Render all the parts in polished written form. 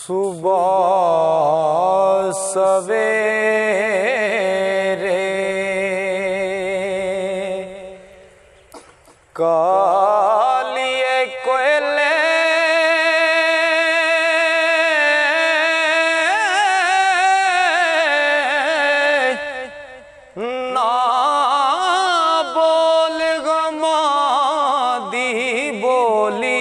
सुबह सवेरे कालिए कोयले ना बोल गमा दी बोली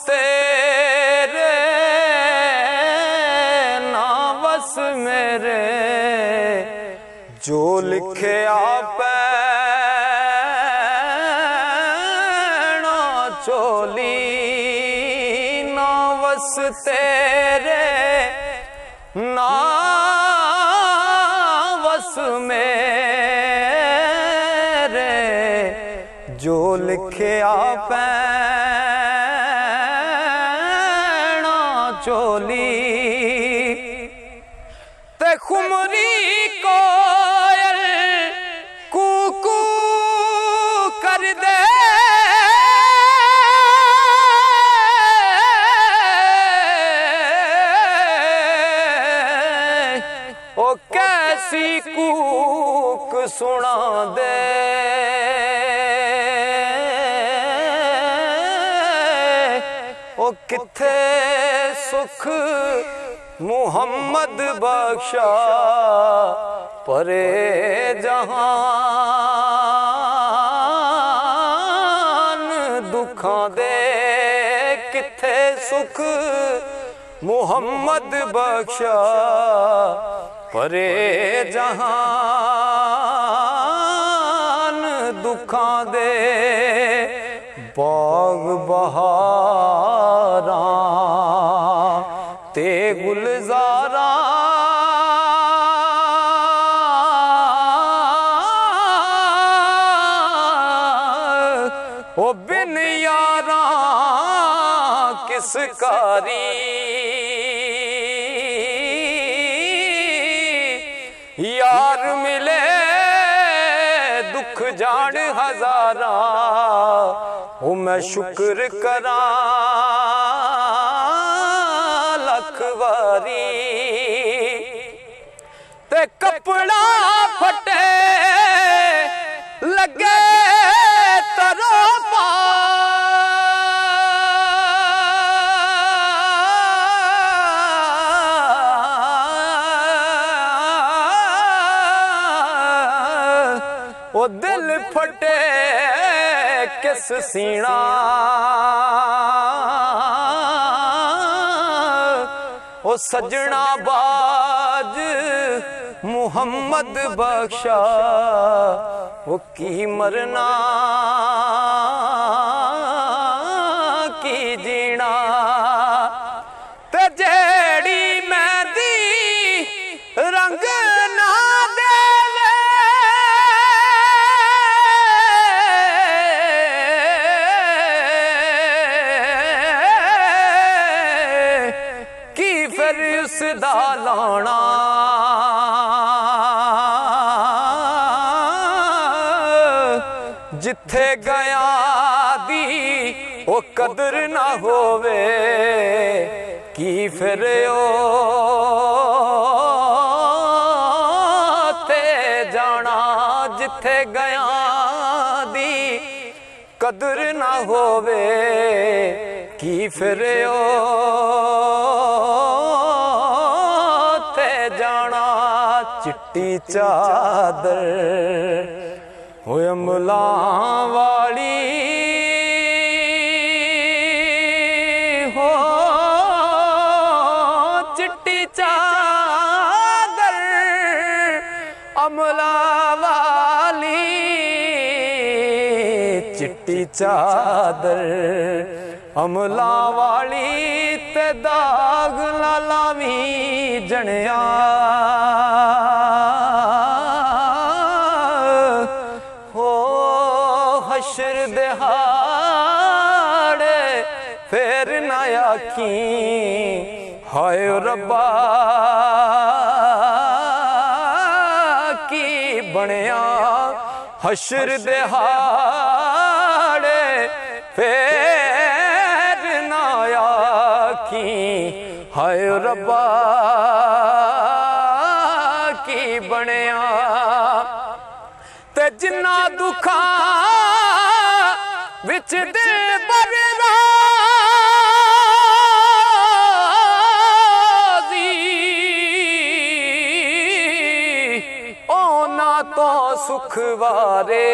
तेरे ना बस मेरे जो लिखे आप ना चोली ना बस तेरे ना बस मेरे जो लिखे आप चोली ते खुमरी कोयल कूकू कर दे ओ कैसी कूक सुना दे ओ किथे सुख मुहम्मद बख्शा परे जहान दुखां दे किथे सुख मुहम्मद बख्शा परे जहान दुखां दे बाग बहारा ते गुलजारा ओ बिन यारा किस कारी यार मिले दुख जान हजारा ओ मैं शुक्र करा लखवारी ते कपड़ा फटे लगे तरो पा ओ दिल फटे किस सीना ओ सजना बाज मुहम्मद बख्शा वो की मरना की जीना ते जेड़ी मेहंदी रंग ना देवे उसदा लाना जिथे गया दी ओ कदर ना होवे की फिर ओ ते जाना जिथे गया दी कदर ना होवे की फिर ओ जाना चिट्टी चादर हो अमला वाली हो चिट्टी चादर अमला वाली चिट्टी चादर अमला वाली ते दाग लावी जनिया हो हशर दिहाड़े फिर ना आखी हाय रब्बा की बनया हशर दिहाड़े फेर ना आखी हाय रब्बा की बनया ते जिन्ना दुखा विच दे तो सुख वारे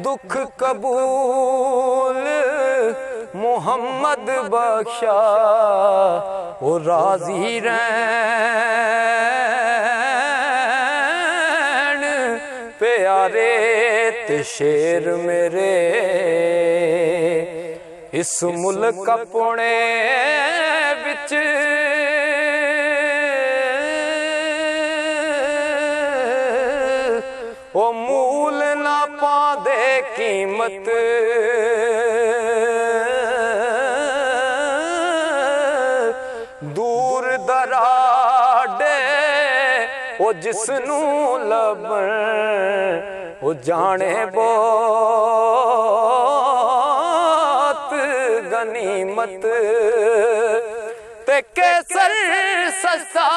दुख कबूल मोहम्मद बख्शा वो राजी रहन प्यारे ते शेर मेरे इस मुल्क अपने विच ओ मूल ना पादे कीमत दूर दराडे ओ जिसनू लभण ओ जाने बहुत गनीमत ते कैसर सस्ता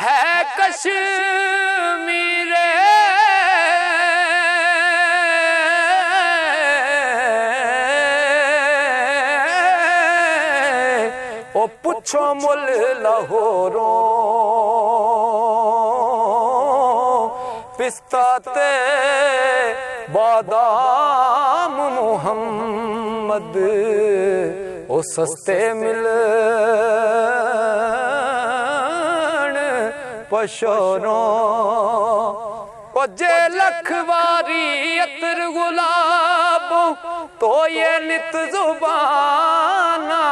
है कश्मीरे ओ पुछो मुल लाहौरों पिस्ता ते बादाम मुहम्मद ओ सस्ते मिल पशोरों ओ जे लखवारी अतर गुलाब तो ये नित जुबाना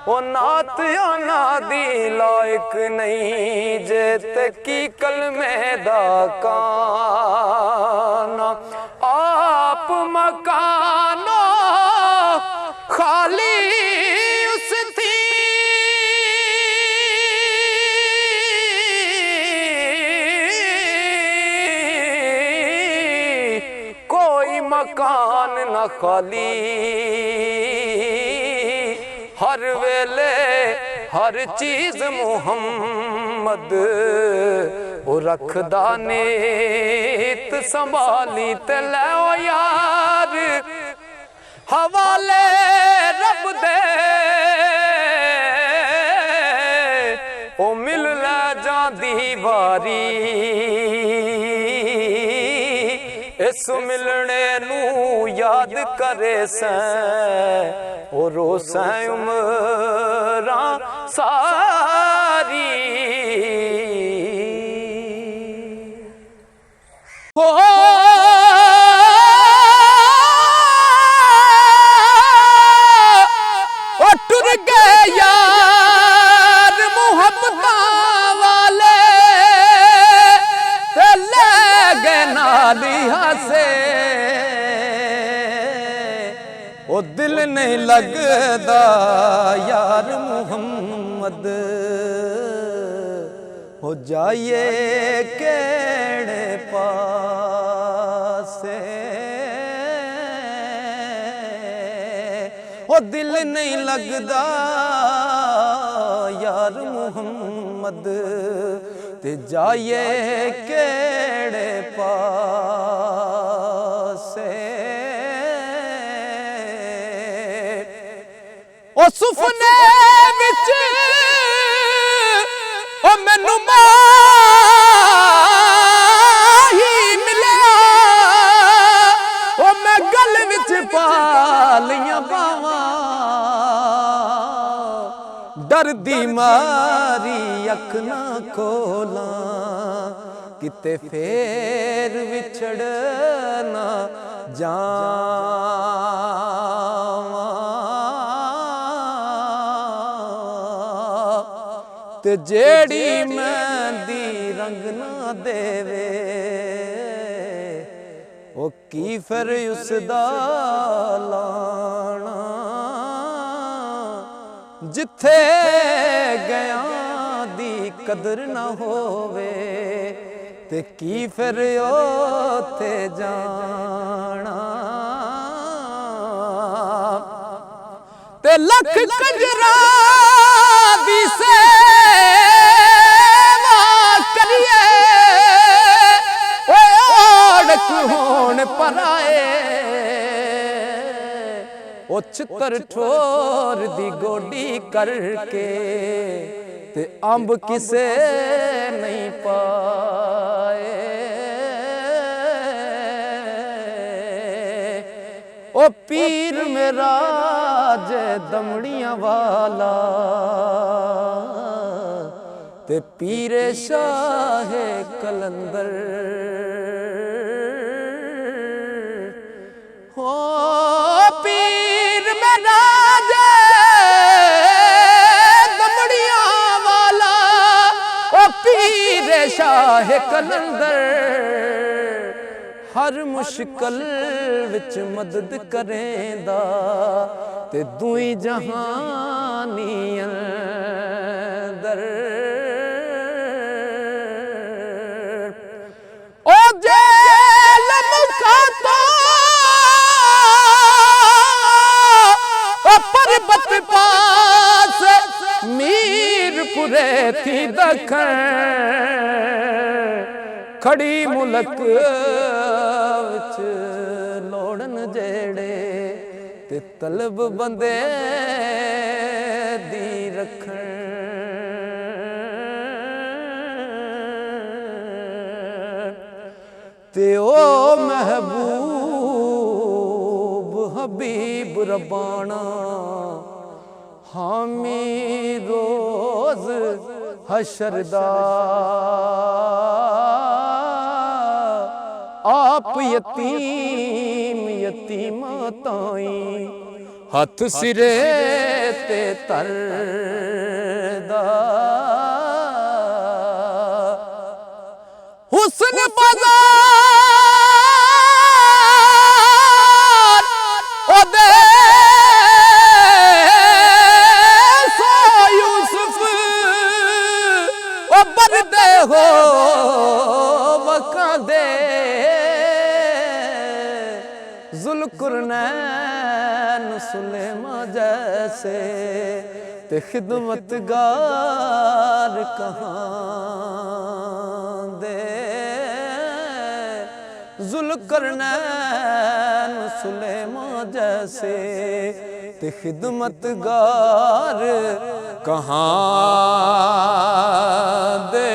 ओ नात ना दी लायक नहीं जे की कलमे दा काना आप मकानो खाली उस थी कोई मकान न खाली हर वेले हर चीज मुहम्मद वो रखदा नीत संभाली ते लै यार हवाले रब दे ओ मिल लै जांदी वारी इस मिलने नू याद करे सैं ओ रोसैं उमरां सारी ओ टुर गए यार मुहब्बतां वाले ते ले गए नालिया से ओ दिल नहीं लगदा यार मुहम्मद हो जाइए केड़े पासे ओ दिल नहीं लगदा यार मुहम्मद ते जाइए केड़े पासे ओ सुफने विच ओ मैनू माही मिलिया ओ मैं गल विच पा लियां बावां डरदी मारी अख ना खोलां किते फेर विछड़ ना जावां ते जेड़ी मेहंदी रंग ना देवे ओ की फिर उसदा लाना जिथे गया दी कदर ना होवे ते की फिर ओथे जाना ते लख कंजरा दी सेवा करिए ओढ़क होण पराए ओ छितर ठोर दी गोडी करके ते अंब किसे नहीं पाए ओ पीर मेरा जे दमड़ियां वाला ते पीरे शाहे कलंदर हो पीर मेरा जे दमड़ियां वाला ओ पीरे शाहे कलंदर हर मुश्किल विच मदद करेंदा ते दुई जहानी अंदर ओ जेल मुकाता ओ पर्वत पास मीरपुरे थी दखन खड़ी मुलक विच लोड़न जेड़े ते तलब बंदे दी रखण ते ओ महबूब हबीब रब्बाना हामी रोज हशरदा आप यतीम यतीमा ताई हथ सिरे ते तरदा हुस्न बाजार ओदे सो यूसुफ ओ बरदे हो वकादे जुल्कुरनैन सुलेमा जैसे ते खिदमतगार कहाँ दे जुल्कुरनैन सुलेमा जैसे ते खिदमतगार कहाँ दे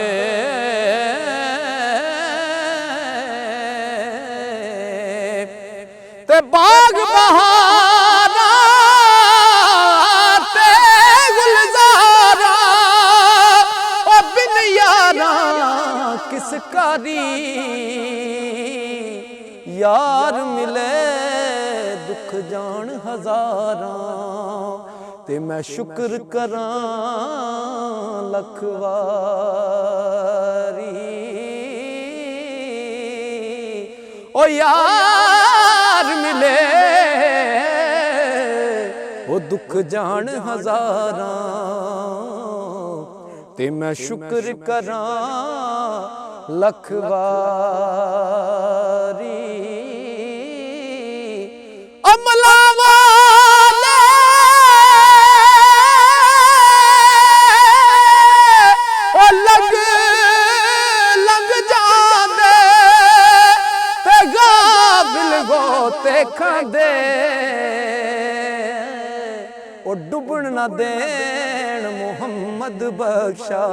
ते बाग बहारा ते गुलजारा ओ बिन यारा किस कारी यार मिले दुख जान हजारां ते मैं शुक्र करां लख वारी ओ यार मिले वो दुख जान हजारां ते मैं शुक्र करां लख वारी अमला वाले ओ लग जांदे ते गाबिल गोते खांदे ओ डुबण ना देण मुहम्मद बख्शा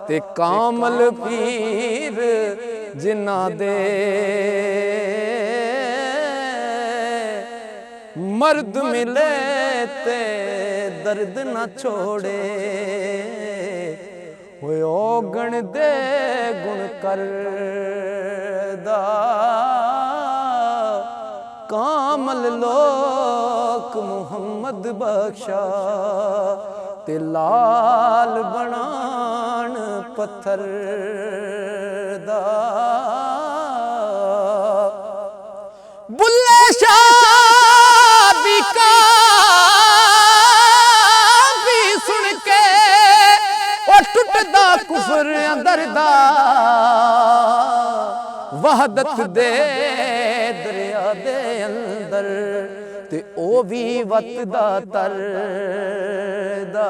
ते कामल पीर जिन्ना दे मर्द मिले ते दर्द ना छोड़े होए ओगण दे गुण करदा कामल लोक मुहम्मद बख्शा ते लाल बनान पत्थर दा बुल्ले शाह दी काफी सुन के ओ कुफर अंदर दा वहदत दे दरिया दे अंदर ते ओ भी वत दा तर दा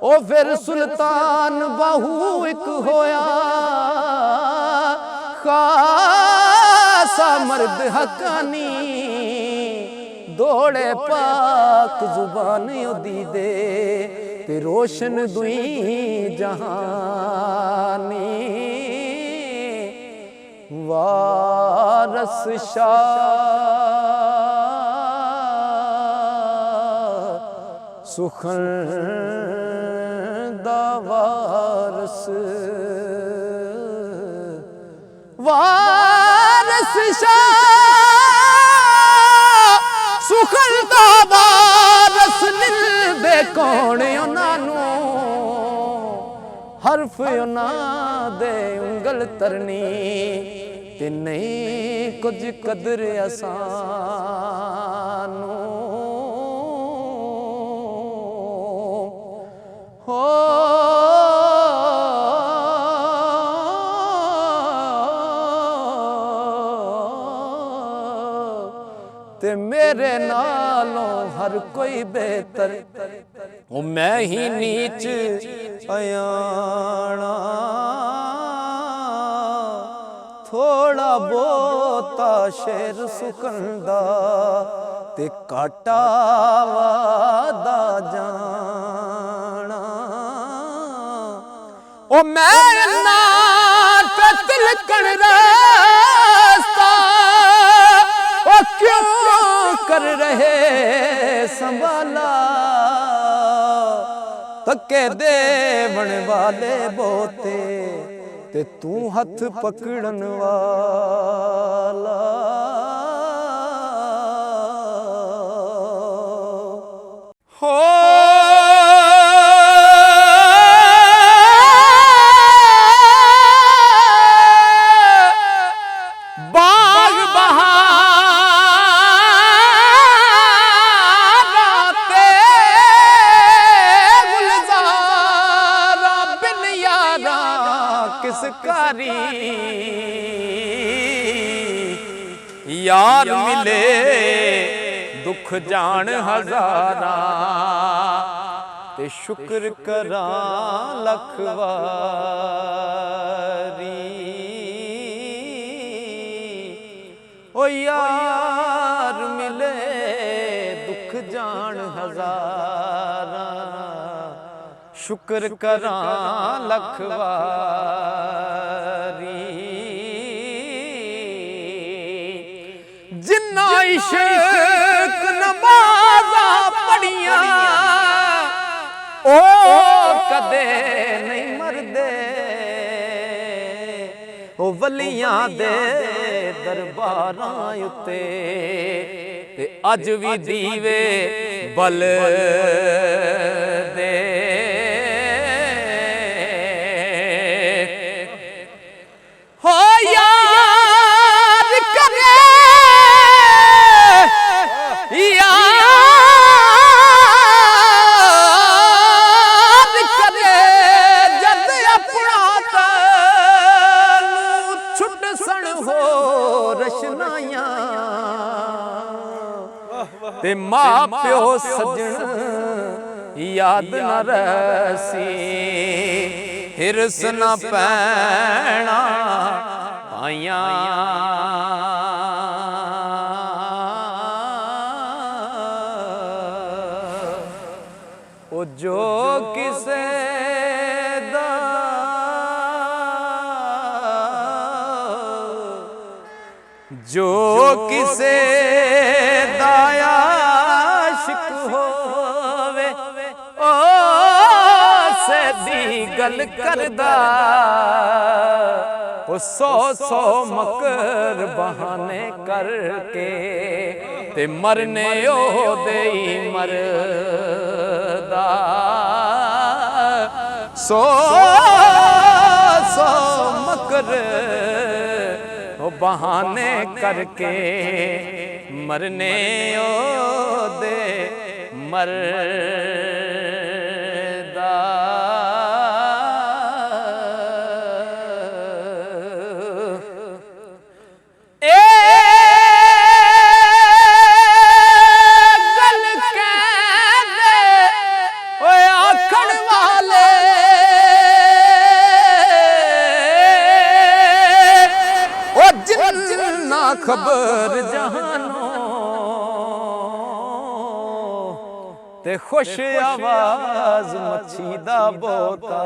ओ फिर सुल्तान बाहू एक होया खासा मर्द हकानी दौड़े पाक जुबान उदी दे ते रोशन दुई जहानी वारस शाह सुखन दा वारस वारस शाह सुखन दा वारस मिलदे कौन उन्हानू हरफ उन्हां दे उंगल तरनी ते नहीं कुछ कदर असानू हो ते मेरे नालों हर कोई बेहतर ओ मैं ही नीच अयाना थोड़ा बहुता शेर सुकंदा ते काटा वादा जाना ओ मैं ना तिलकण रास्ता ओ क्यों कर रहे संभाला तके देवन वाले बोते ते तू हथ पकड़न वाला हो बाग बहाते गुलजारा बिन यारा किस कारी यार मिले दुख जान हजारा ते शुक्र करा लख वारी ओ यार मिले दुख जान हजारा शुक्र करा लख वारी जिन्ना इश्क नमाज़ा पढ़िया ओ कदे नहीं मरदे ओ वलियां दे दरबारां उत्ते ते अज भी दीवे बल दे हो यार करे यार करे जद अपना तैनू छुट सन हो रशनाइयां ते मां प्यो सजन याद न रसी हिरस न पैना पाइया ओ जो किसे दा जो किसे दाया आशिक होवे ओ से दी गल करदा ओ सौ सौ मकर बहाने करके ते मरने ओ दे मरदा सौ सौ मकर बहाने करके मरने ओ दे मरदा खबर जहानो ते खुश आवाज मच्छी दा बोता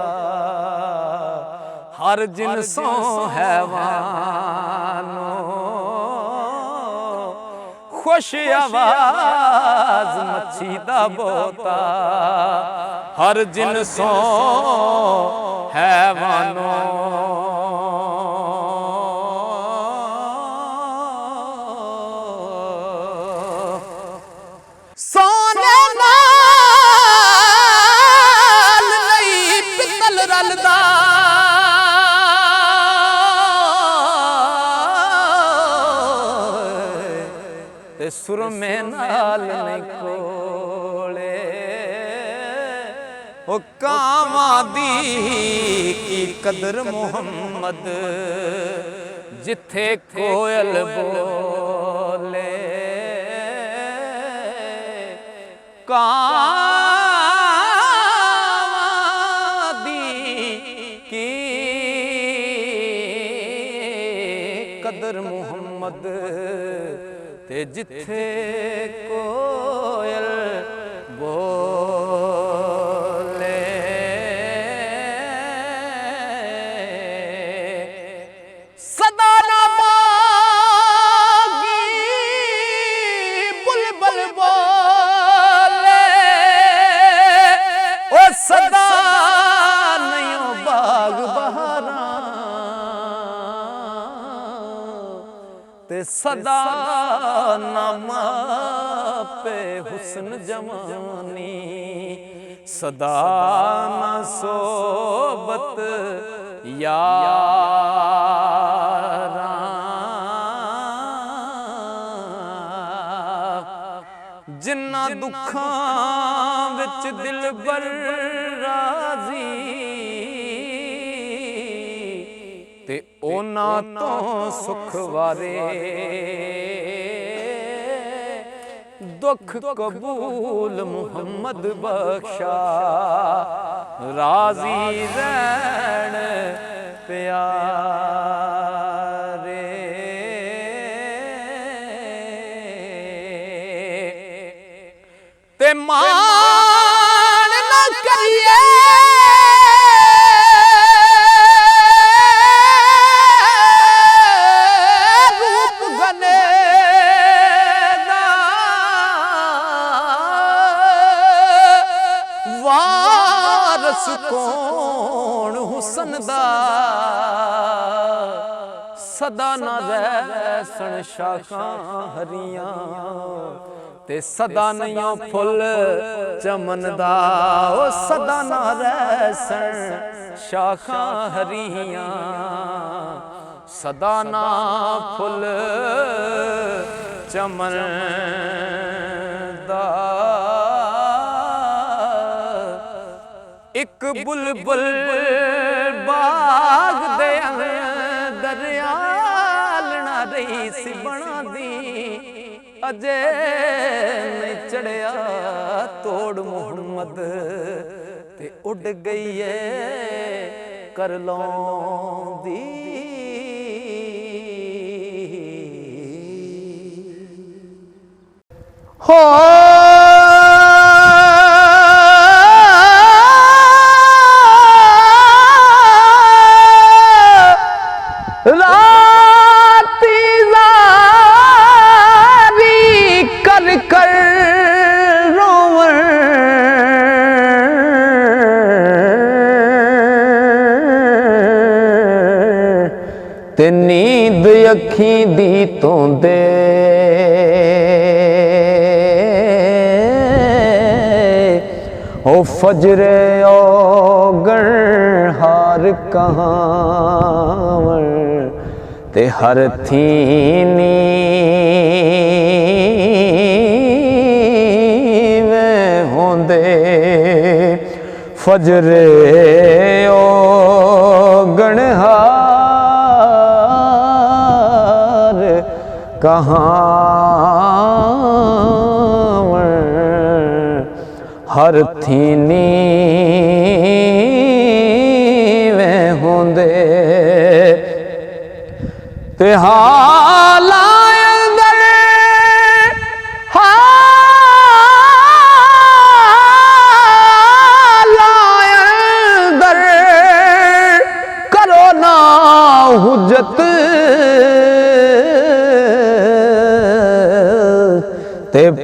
हर जिनसों हैवानो खुश आवाज मच्छी दा बोता हर जिनसों हैवानो सोने नाल नहीं पितल रलदा ते सुरमे नाल नहीं कोले ओ कावां दी की कदर मुहम्मद जिथे कोयल बोले कावां दी की कदर मुहम्मद ते जिथे कोयल बोले सदा ना बागी बुलबुल बोले ओ सदा नहीं बाग बहारा ते सदा नामा पे हुस्न जवानी सदा ना सोबत यारा जिन्ना दुखां विच दिल बर राजी ते ओना तो सुख वारे दुख कबूल मुहम्मद बख्शा राजी रहन प्यारे ते मान न करिए वारस कौन हुसन दा सदा ना रहसन शाखां हरियां ते सदा नहीं फुल चमन दा ओ सदा ना रहसन शाखां हरियां सदा ना फुल चमन दा एक बुलबुल बाग दे दरियाल ना रही सी बना दी अजे नहीं चढ़िया तोड़ मुहम्मद ते उड़ गई है कर लौंदी हो राती जारी कर कर रोवन ते नींद अखी दी तो दे ओ फजरे ओ गण हार कहां ते हर थी वे होंदे फजरे ओ गणहार कहाँ हर थी वे होंदे ते हालाए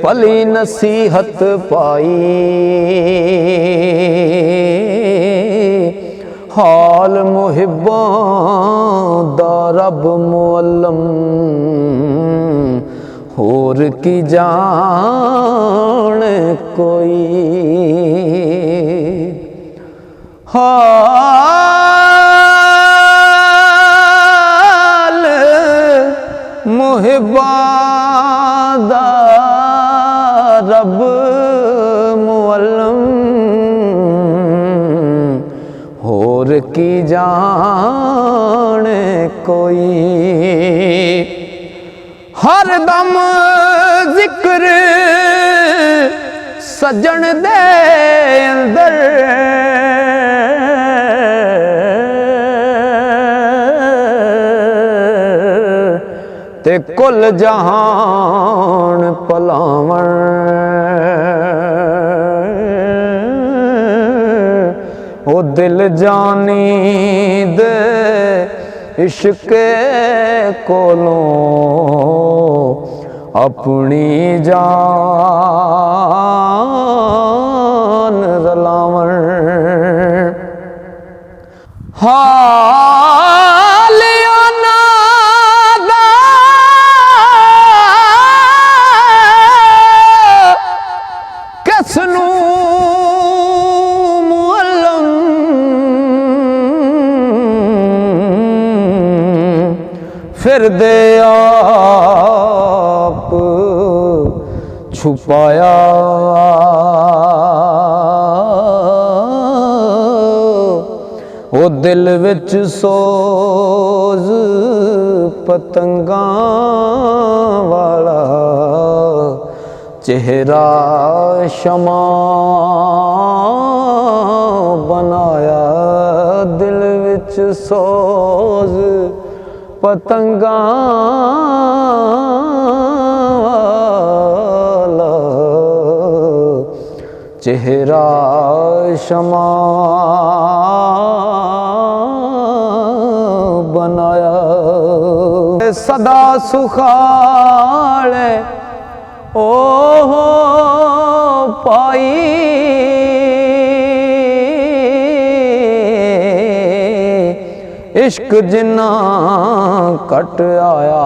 भली नसीहत पाई हाल मुहिब्बां दा रब मुअल्लम होर की जान कोई हाल मुहिब्बां दा रब मुअल्लम होर की जान कोई हर दम जिक्र सजन दे अंदर ते कुल जहान पलावण ओ दिल जानी दे इश्क कोलों अपनी जान रलावण कसनू मुअल्लम फिर दे आप छुपाया ओ दिल विच सोज पतंगां वाला चेहरा शमा बनाया दिल विच सोज पतंगां वाला चेहरा शमा बनाया सदा सुखाले ओ पाई इश्क जिन्ना कट आया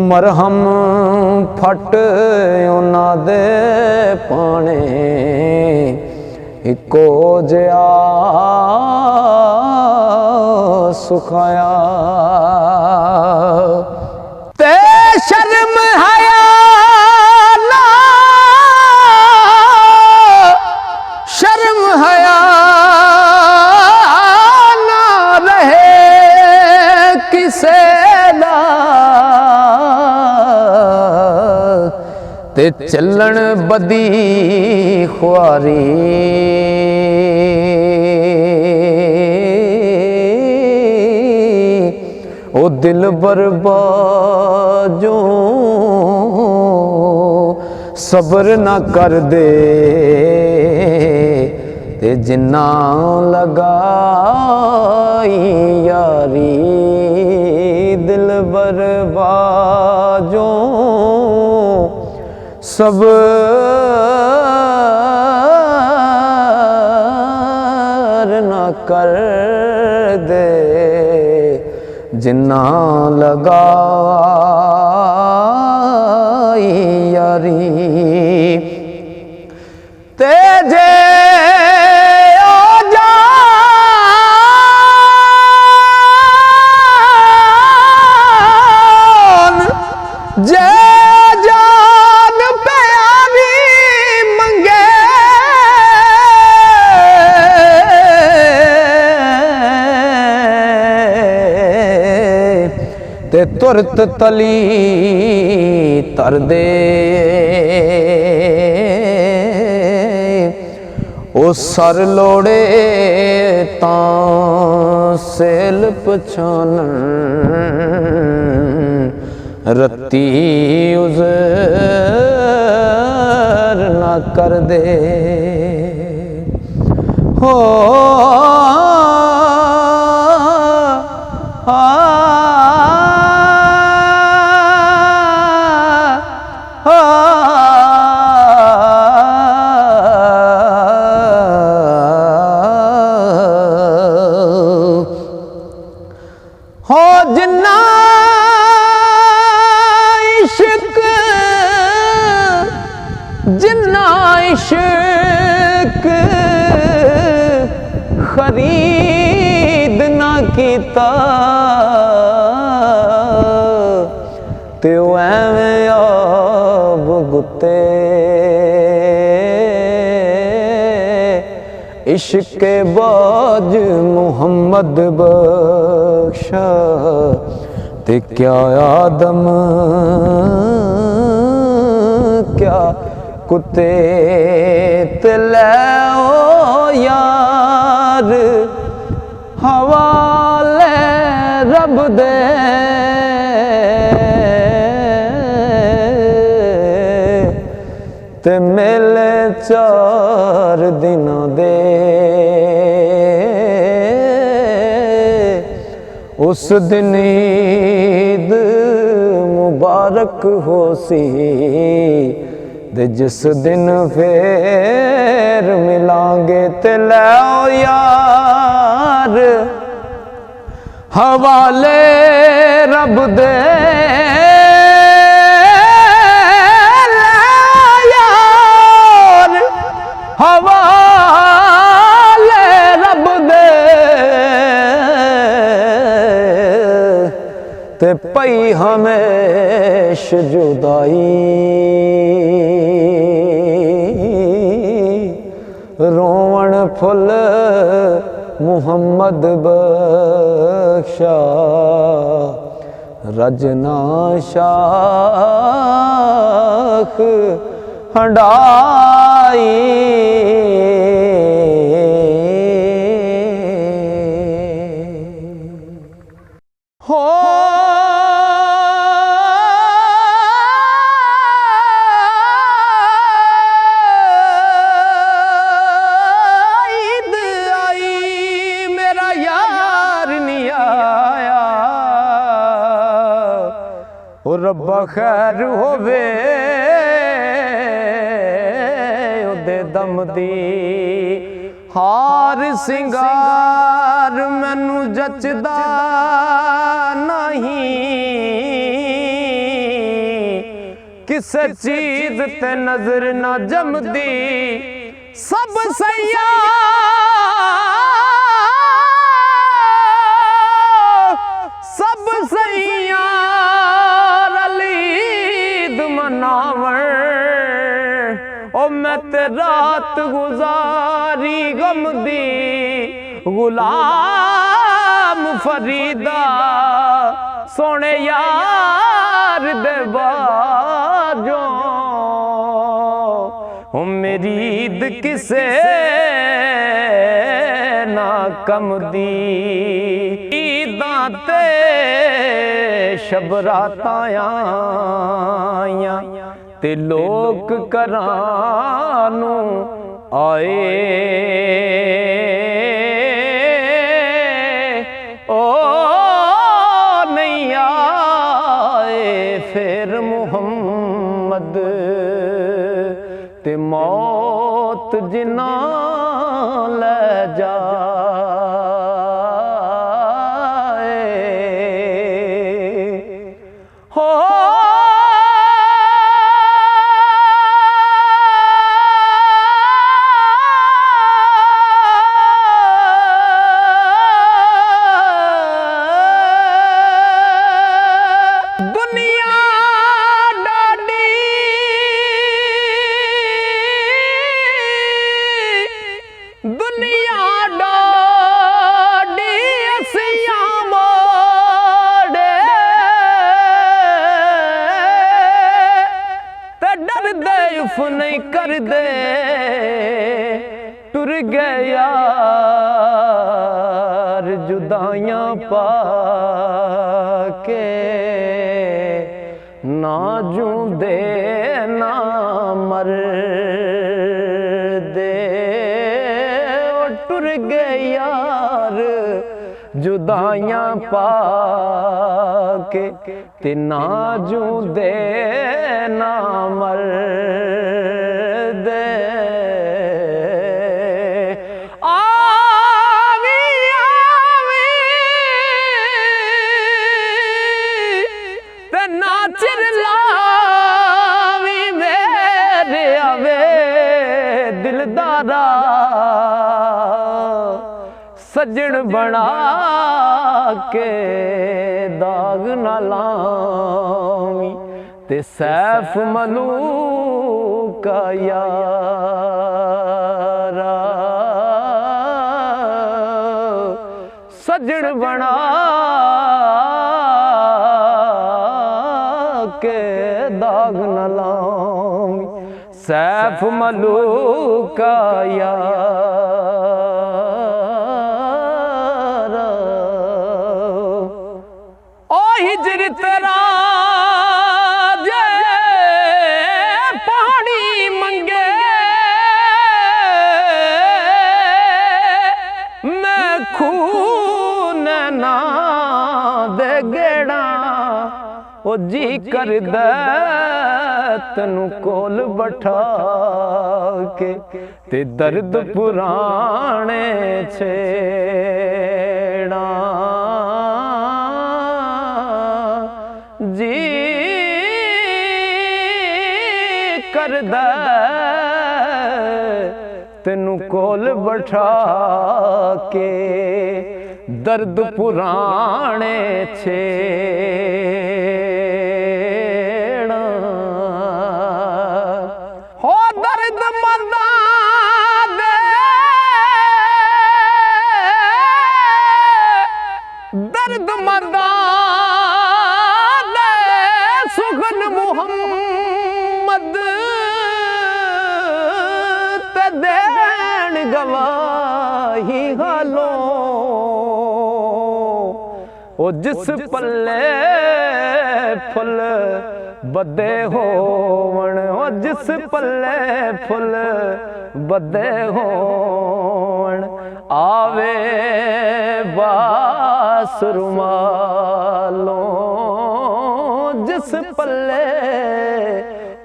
मरहम फट उन्हां दे पाने इको जिहा सुखाया ते शर्म हया ना शर्म हया ना रहे किसे दा ते चलन बदी ख्वारी ओ दिल बर्बादों सब्र ना कर दे ते जिन्ना लगाई यारी दिल बर्बादों सब्र ना कर दे जिन्ना लगाई यारी तेजे ओ जान जे जान प्यारी मंगे ते तुरत तली तर दे ओ सर लोड़े तां सेल पछानन रत्ती उज़र ना कर दे हो आ इश्क खरीद ना कीता ते एवें आब गुत्ते इश्क बाज मुहम्मद बख्शा ते क्या आदम क्या कुत्ते ते लै ओ यार हवाले रब दे ते मेले 4 दिनों दे उस दिन ईद मुबारक हो सी ते जिस दिन फिर मिलांगे ते लो यार हवाले रब दे हवाले रब दे ते पई हमेश जुदाई रोवण फुल मुहम्मद बख्शा रजना शाख हंडाई हो ईद आई मेरा यार नहीं आया ओ रब्बा खैर होवे दम दी हार सिंगार मैनू जचदा नहीं किसे चीज ते नजर ना जमदी सब सैया सब सैया रलीद मनावण ओ मैं ते रात गुजारी गम दी गुलाम फरीदा सोने यार दे बाजों ओ मेरी ईद किसे ना कम दी ईदां ते शबरातां आईयां ते लोक करानू आए ओ नहीं आए फिर मुहम्मद ते मौत जिन्ना ले जाए हो नहीं कर दे टुर गए यार जुदाइयां पाके ना जूंदे ना मर दे टुर गए यार जुदाइयां पाके ते ना जूंदे ना मर दे आवी आवी ते ना चिर लावी मेरे आवे दिलदारा सजन बना के दाग ना लावी ते सैफ मलूक यारा सजन बना के दाग न लावी सैफ मलूक यारा ओ हिजर तेरा जे पानी मंगे मैं खून ना दे गेड़ा ओ जी करदा तैनू कोल बैठा के ते दर्द पुराने छेड़ा जी करदा तैनू कोल बैठा के दर्द पुराने छेड़ा हो दर्द मदा दे दर्द मदा दे सुगन मुहम्मद ते देन गवाही हालो ओ जिस पल्ले फुल बदे होवण ओ जिस पल्ले फुल बदे होवण आवे बासुरमालों जिस पल्ले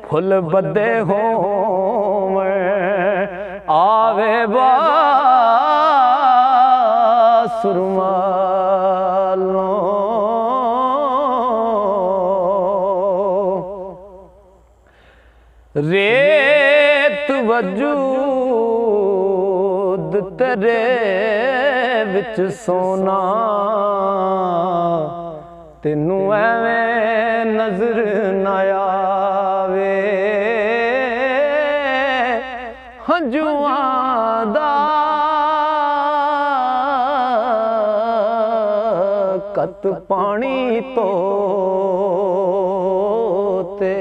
फुल बदे होवण आवे बासुरमालों रेत वजूद तेरे विच सोना तेनू एवें नजर ना आवे हंजुआं दा कत पानी तो ते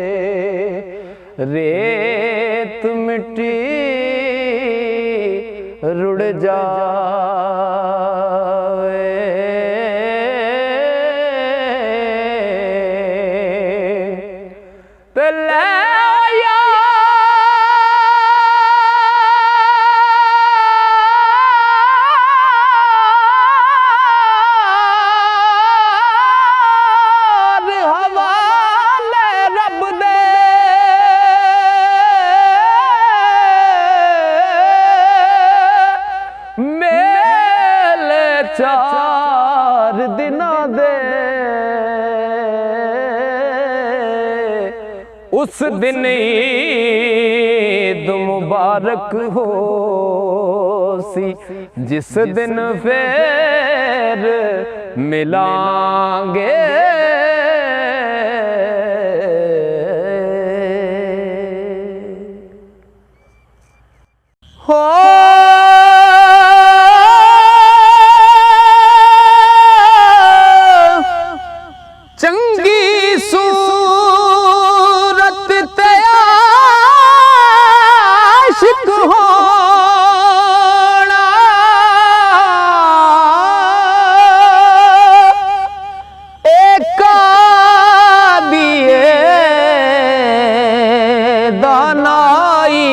रेत मिट्टी रुड़ जावे ते ले चार दिना दे उस दिन ईद मुबारक हो सी जिस दिन फिर मिलांगे हो चंगी सूरत ते आशिक होना एक दिए दानाई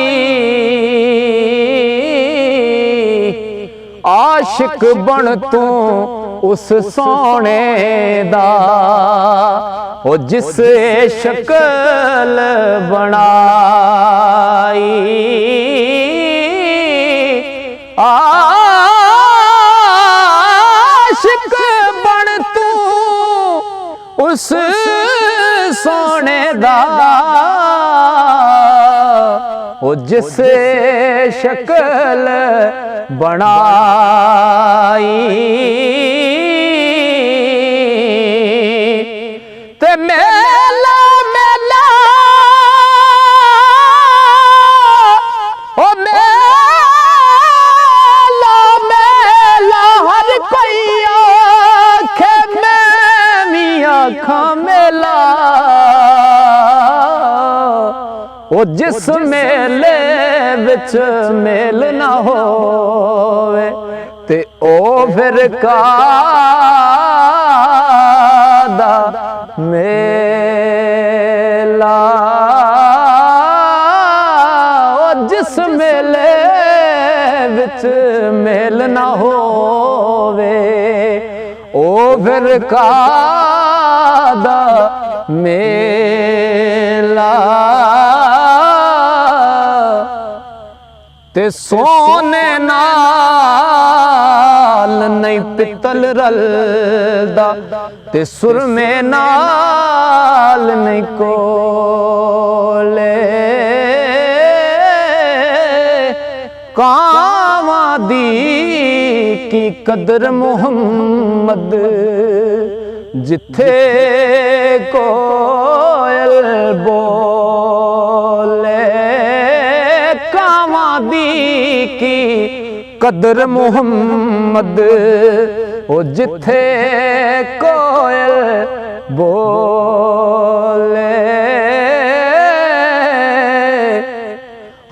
आशिक बन तू उस सोने दा ओ जिस शक्ल बनाई आशिक बन तू उस सोने दा ओ जिस शक्ल बनाई ते मेला मेला ओ मेला मेला हर कोई आखे मैं भी आखां मेला ओ जिस मेले विच मेल ना होवे ते ओ फिर कादा मेला। ओ जिस मेले विच मेल ना होवे ओ फिर कादा मेला। ते सोने नाल नहीं पित्तल रलदा ते सुरमे नाल नहीं कोले कावां दी की कदर मुहम्मद जिथे कोयल बोले कावां दी की कदर मुहम्मद ओ जिथे कोयल बोले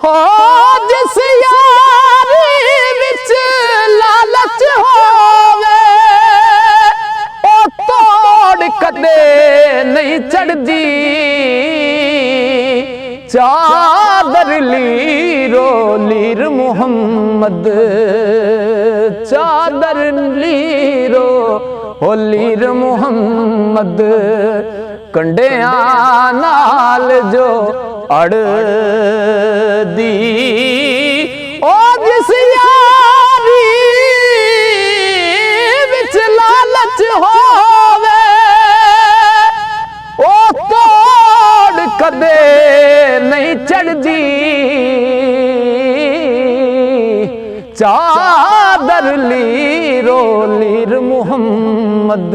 हो जिस यारी विच लालच होवे ओ तोड़ कदे नहीं चढ़दी चादर लीरो लीर मुहम्मद चादर लीरो ओ लीर मुहम्मद कंडियां नाल जो अड़दी ओ जिस यारी विच लालच होवे ओ तोड़ कदे नहीं चढ़दी चादर लीरो लीर मुहम्मद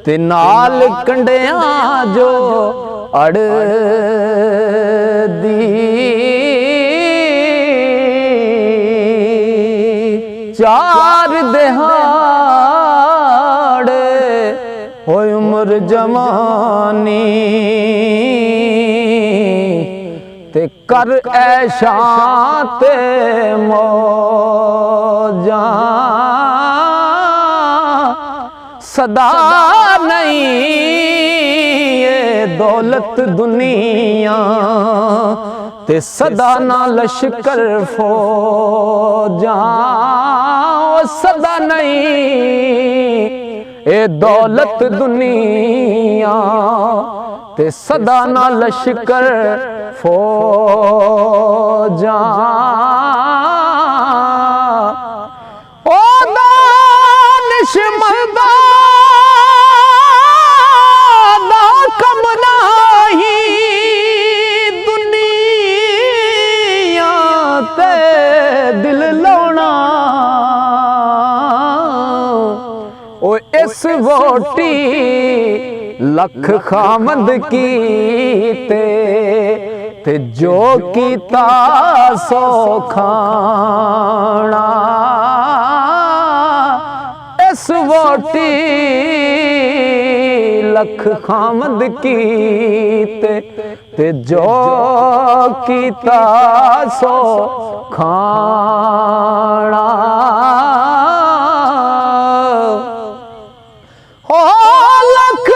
ते नाल कंडियां जो अड़दी चार दिहाड़े होय उम्र जवानी ते कर ऐशां ते मौजां सदा नहीं ये दौलत दुनिया ते सदा ना लश्कर फौजां सदा नहीं ए दौलत दुनिया ते सदा ना लश्कर फौजां ओ दानिशमंदा दा कम नाही दुनिया ते दिल लाउणा ओ इस वोटी लख खामद कीते ते जो कीता सो खाना इस वोटी लख खामद कीते ते जो कीता सो खाना हो लख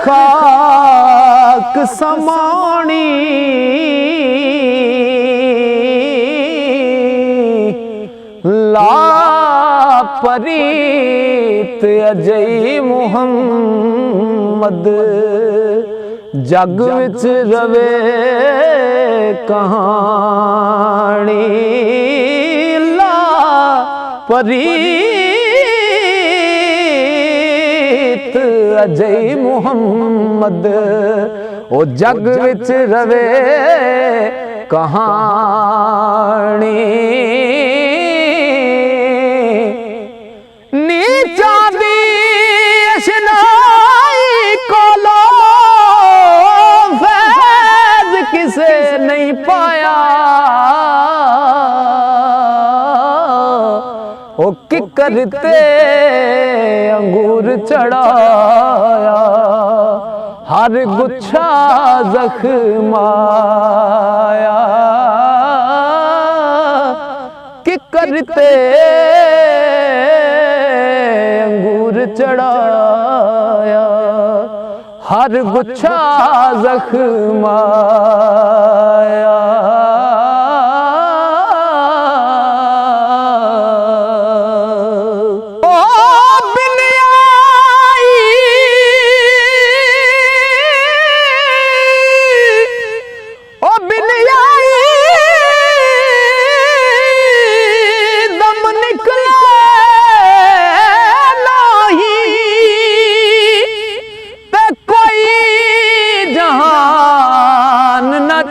खाक समाणी ला परीत अजय मुहम्मद जग विच रवे कहानी ला परीत अजय मुहम्मद ओ जग विच रवे कहानी नीचा दी अशनाई कोलो फैज किसे नहीं पाया ओ कि करते अंगूर चढ़ाया हर गुच्छा जख्माया कि करते अंगूर चढ़ाया हर गुच्छा जख्माया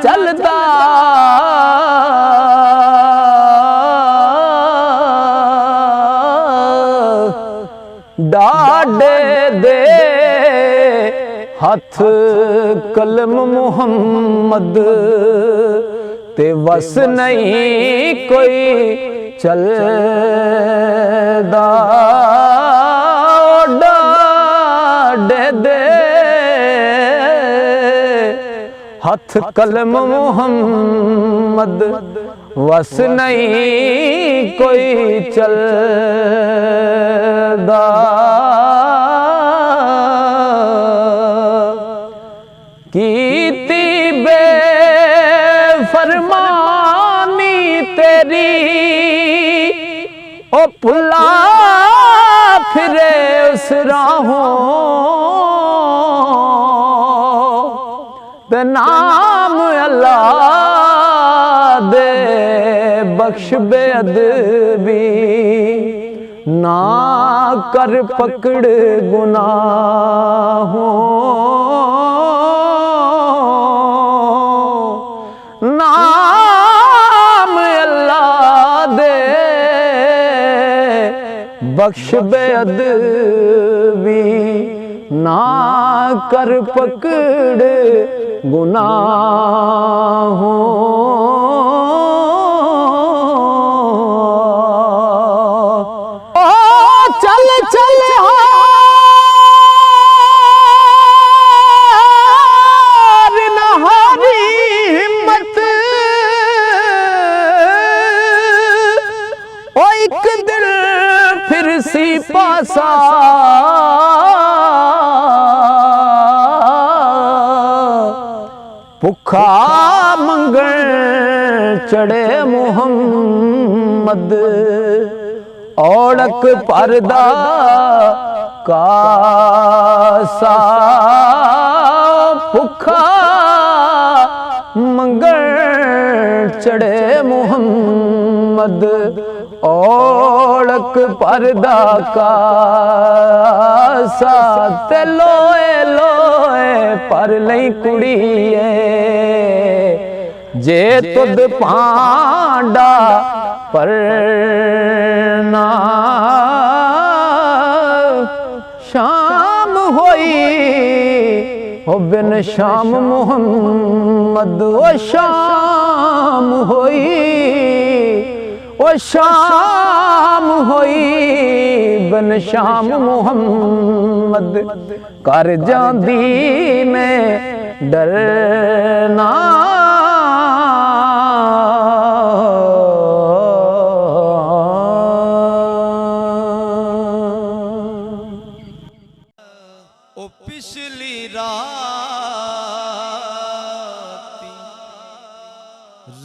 चलता डाडे दे हथ कलम मुहम्मद ते वस नहीं कोई चलदा डाडे दे हथ कलम मुहम्मद वस नहीं कोई चलदा कीती बेफरमानी तेरी ओ पुला फिरे उस राहों नाम अल्लाह दे बख्श बेअदबी ना कर पकड़ गुनाहों नाम अल्लाह दे बख्श बेअदबी ना कर पकड़ गुनाहों ओ चल चल हार नहारी हिम्मत ओ एक दिल फिर सी पासा भुखा मंगल चढ़े मुहम्मद औड़क परदा कासा भुखा मंगल चढ़े मुहम्मद औड़क परदा कासा ते लोए लोए पर लई कुड़िए जे तुद पांडा परना शाम होई हो बिन शाम मुहम्मद ओ शाम होई ओ शाम होई बिन शाम मुहम्मद कर जांदी मैं डरना ओ पिछली रात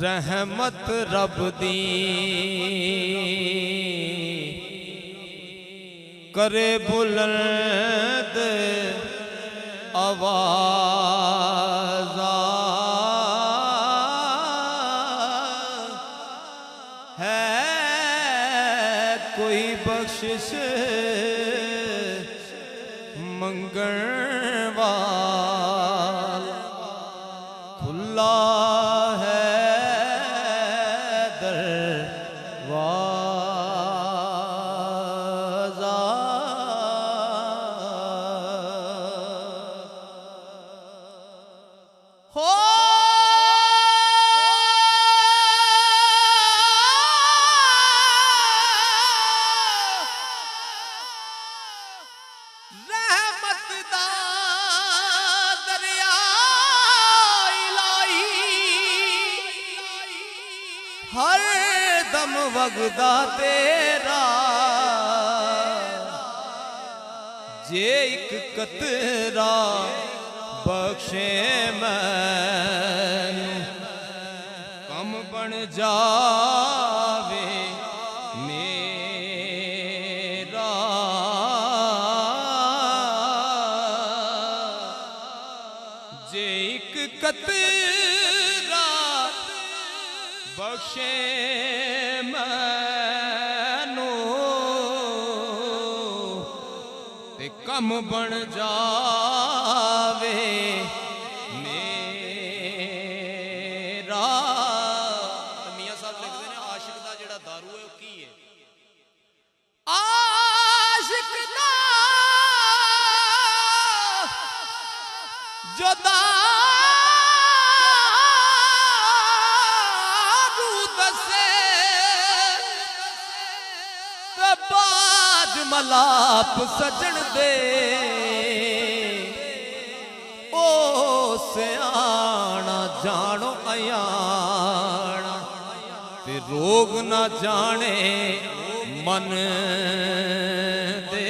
रहमत रब दी करे बुलंद आवाज बख्शिश मंगण वाला खुला है दरवाज़ा। हो रहमत दा दरिया इलाही हर दम वगदा तेरा जे एक कतरा बख्शे मैनू कम बन जावे मेरा। जे एक कतरा बख्शे मैनू ते कम बन जावे मेरा। मियां साहब लिखते हैं आशिक दा जेड़ा दारू है की है? आशिक दा जो दारू दसे ते बाज मलाप सजन दे ओ सियाणा जानो अयाणा ते रोग ना जाने मन दे।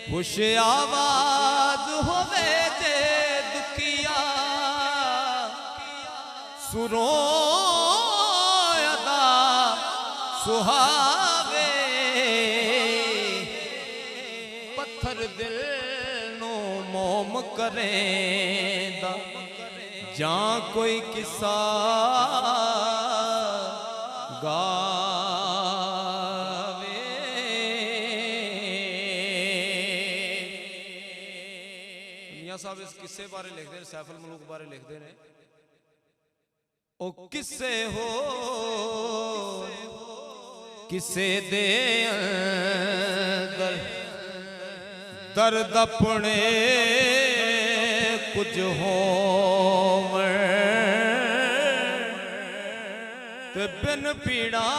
खुश आवाज होवे जे दुखिया सुरों अदा सुहावे। पत्थर दिल नो मोम करेंदा जां कोई किस्सा गावे। मियां साहब इस किस्से बारे लिखते हैं, सैफुल मुल्क बारे लिखते हैं। ओ किस्से हो किसे दे अंदर दर्द अपने कुछ होवे ते बिन पीड़ा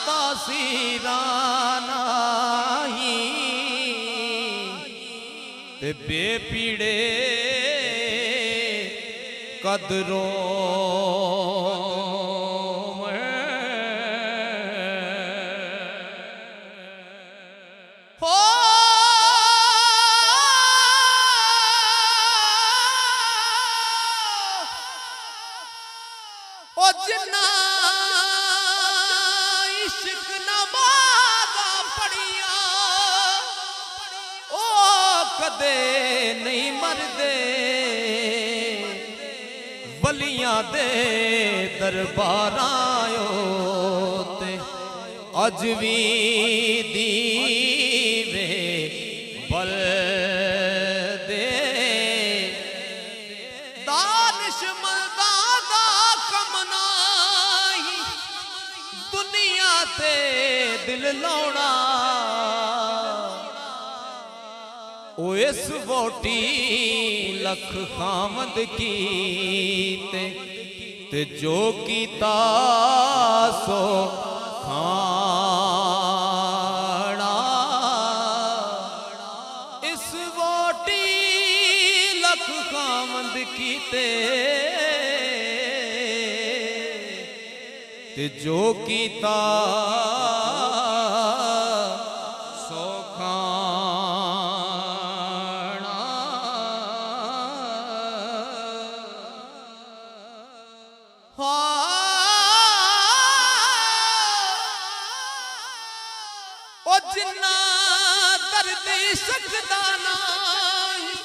तासीरा नहीं ते बेपीड़े कदरों जिन्ना इश्क नमाज़ा पढ़िया ओ कदे नहीं मरदे वलियां दे दरबारां ते अज भी दीवे बल दे। दानिश मलदा दा कम नाही दुनिया ते दिल लाउणा ओ इस वोटी लख खामद कीते ते जो कीता सो खाना। इस वोटी लख खामद कीते ते जो कीता सो खाना। ओ जिन्ना दर्द सकदा नहीं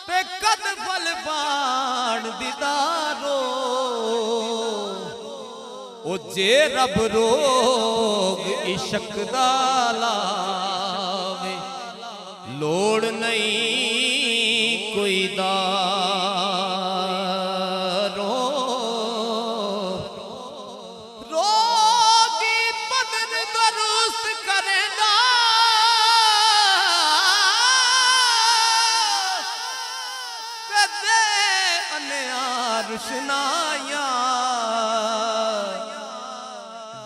ते कद फल बाण दीदारो ओ ओ जे रब रोग इश्क दा लावे लोड़ नहीं कोई दारो रोगी बदन दुरुस्त करेगा दे अन्या रुशनाया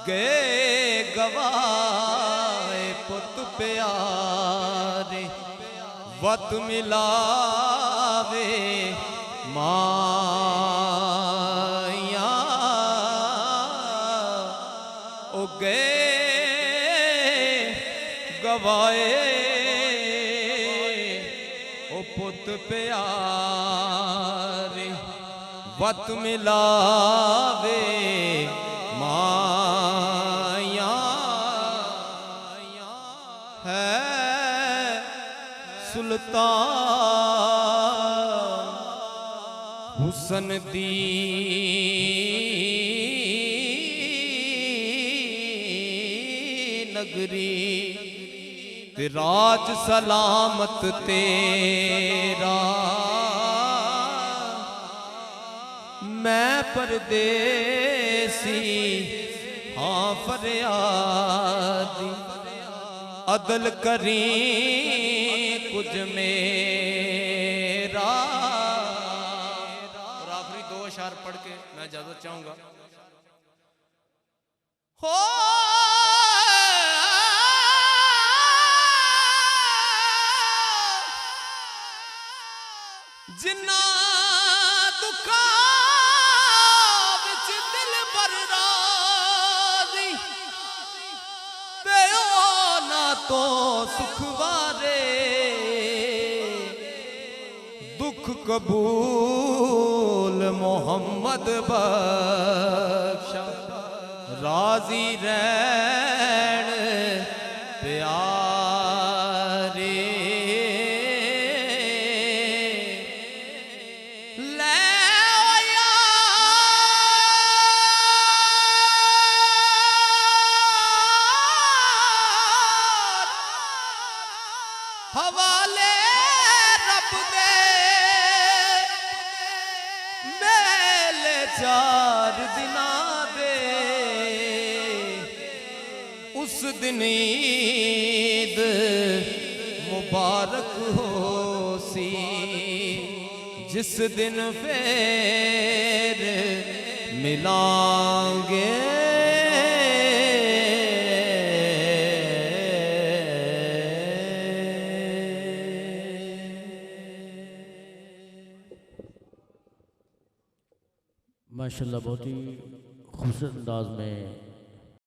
गे गवाए पुत प्यारे वत मिलावे माया ओ गे गवाए ओ पुत प्यारे वत मिलावे माया है सुल्तान हुसन दी नगरी ते राज सलामत तेरा मैं परदेसी हाँ फरियादी अदल करी कुछ मेरा। और आखिरी दो अशार पढ़ के मैं इजाजत चाहूंगा। हो जिन्ना दुखा विच दिल पर राजी ते ओ ना तो सुख वारे दुख कबूल मोहम्मद बख्शा राजी रहन प्यारे हवाले रब दे मेले 4 दिना दे उस दिन ईद मुबारक हो सी जिस दिन फिर मिलांगे माशाल्लाह बहुत ही खूबसूरत अंदाज में